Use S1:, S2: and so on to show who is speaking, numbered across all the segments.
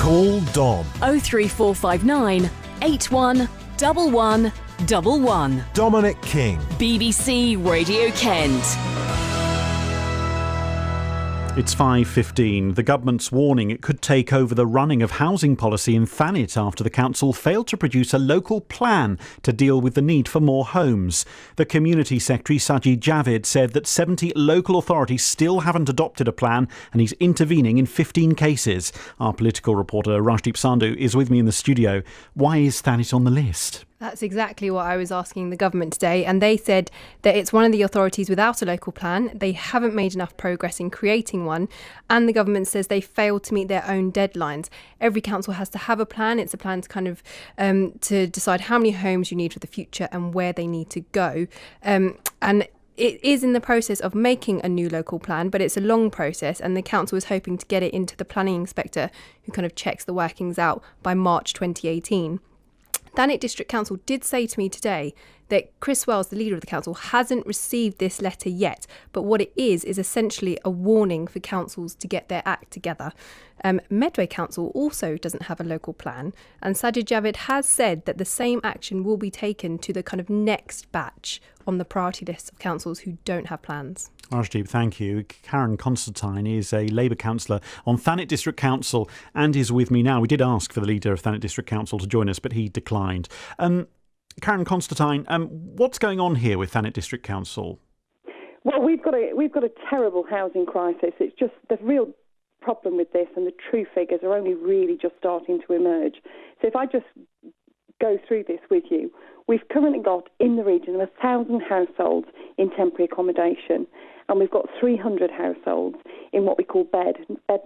S1: Call Dom.
S2: 03459 811111.
S1: Dominic King.
S2: BBC Radio Kent.
S3: It's 5:15. The government's warning it could take over the running of housing policy in Thanet after the council failed to produce a local plan to deal with the need for more homes. The Community Secretary, Sajid Javid, said that 70 local authorities still haven't adopted a plan and he's intervening in 15 cases. Our political reporter, Rajdeep Sandhu, is with me in the studio. Why is Thanet on the list?
S4: That's exactly what I was asking the government today, and they said that it's one of the authorities without a local plan. They haven't made enough progress in creating one, and the government says they failed to meet their own deadlines. Every council has to have a plan. It's a plan to kind of to decide how many homes you need for the future and where they need to go. And it is in the process of making a new local plan, but it's a long process, and the council is hoping to get it into the planning inspector, who kind of checks the workings out, by March 2018. Thanet District Council did say to me today that Chris Wells, the leader of the council, hasn't received this letter yet, but what it is essentially a warning for councils to get their act together. Medway Council also doesn't have a local plan, and Sajid Javid has said that the same action will be taken to the kind of next batch on the priority list of councils who don't have plans.
S3: Rajdeep, thank you. Karen Constantine is a Labour councillor on Thanet District Council and is with me now. We did ask for the leader of Thanet District Council to join us, but he declined. Karen Constantine, what's going on here with Thanet District Council?
S5: Well, we've got a terrible housing crisis. It's just the real problem with this, and the true figures are only really just starting to emerge. So if I just go through this with you, we've currently got in the region of 1,000 households in temporary accommodation, and we've got 300 households in what we call bed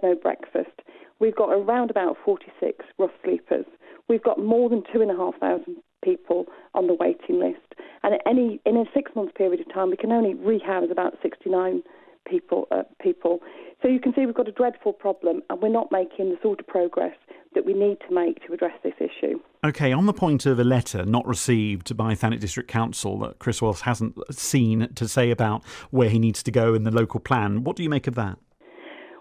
S5: no breakfast. We've got around about 46 rough sleepers. We've got more than 2,500 people on the waiting list, and in a 6-month period of time, we can only rehouse about 69 people. So you can see we've got a dreadful problem, and we're not making the sort of progress that we need to make to address this issue.
S3: OK, on the point of a letter not received by Thanet District Council that Chris Wells hasn't seen to say about where he needs to go in the local plan, what do you make of that?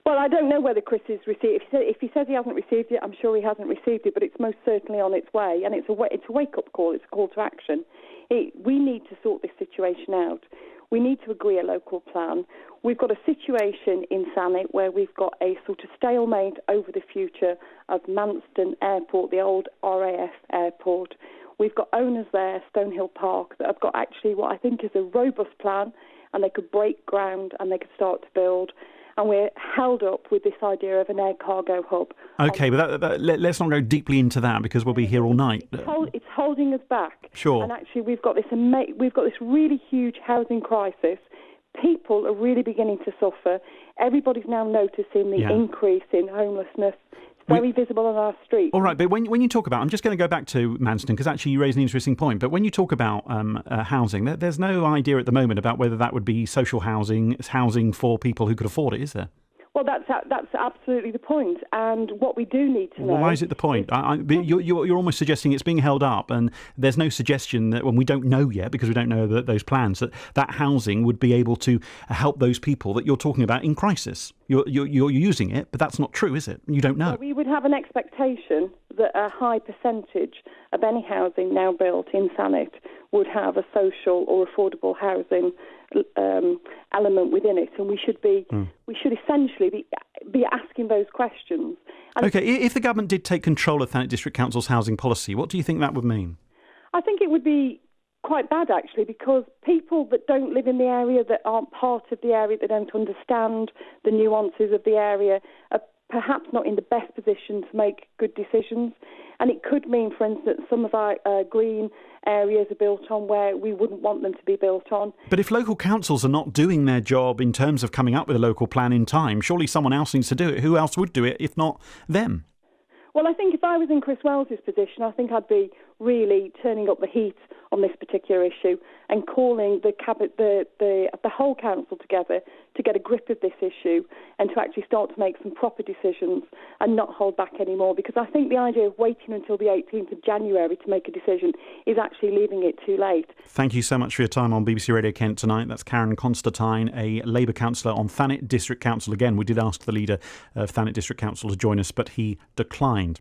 S5: Well, I don't know whether Chris has received. If he says he hasn't received it, I'm sure he hasn't received it, but it's most certainly on its way, and it's a wake-up call. It's a call to action. We need to sort this situation out. We need to agree a local plan. We've got a situation in Thanet where we've got a sort of stalemate over the future of Manston Airport, the old RAF airport. We've got owners there, Stonehill Park, that have got actually what I think is a robust plan, and they could break ground and they could start to build. And we're held up with this idea of an air cargo hub.
S3: OK, but let's not go deeply into that because we'll be here all night.
S5: It's holding us back.
S3: Sure.
S5: And actually, we've got this really huge housing crisis. People are really beginning to suffer. Everybody's now noticing the increase in homelessness. Very visible on our streets. All
S3: right, but when you talk about, I'm just going to go back to Manston because actually you raise an interesting point, but when you talk about housing, there's no idea at the moment about whether that would be social housing for people who could afford it, is there?
S5: Well, that's absolutely the point, and what we do need to know...
S3: Well, why is it the point? You're almost suggesting it's being held up, and there's no suggestion that, when we don't know yet, because we don't know those plans, that housing would be able to help those people that you're talking about in crisis. You're using it, but that's not true, is it? You don't know.
S5: Well, we would have an expectation that a high percentage of any housing now built in Thanet would have a social or affordable housing element within it, and we should essentially be asking those questions. And
S3: OK, if the government did take control of Thanet District Council's housing policy, what do you think that would mean?
S5: I think it would be quite bad, actually, because people that don't live in the area, that aren't part of the area, that don't understand the nuances of the area, are perhaps not in the best position to make good decisions. And it could mean, for instance, some of our green areas are built on where we wouldn't want them to be built on.
S3: But if local councils are not doing their job in terms of coming up with a local plan in time, surely someone else needs to do it. Who else would do it if not them?
S5: Well, I think if I was in Chris Wells's position, I think I'd be really turning up the heat on this particular issue and calling the whole council together to get a grip of this issue and to actually start to make some proper decisions and not hold back anymore. Because I think the idea of waiting until the 18th of January to make a decision is actually leaving it too late.
S3: Thank you so much for your time on BBC Radio Kent tonight. That's Karen Constantine, a Labour councillor on Thanet District Council. Again, we did ask the leader of Thanet District Council to join us, but he declined.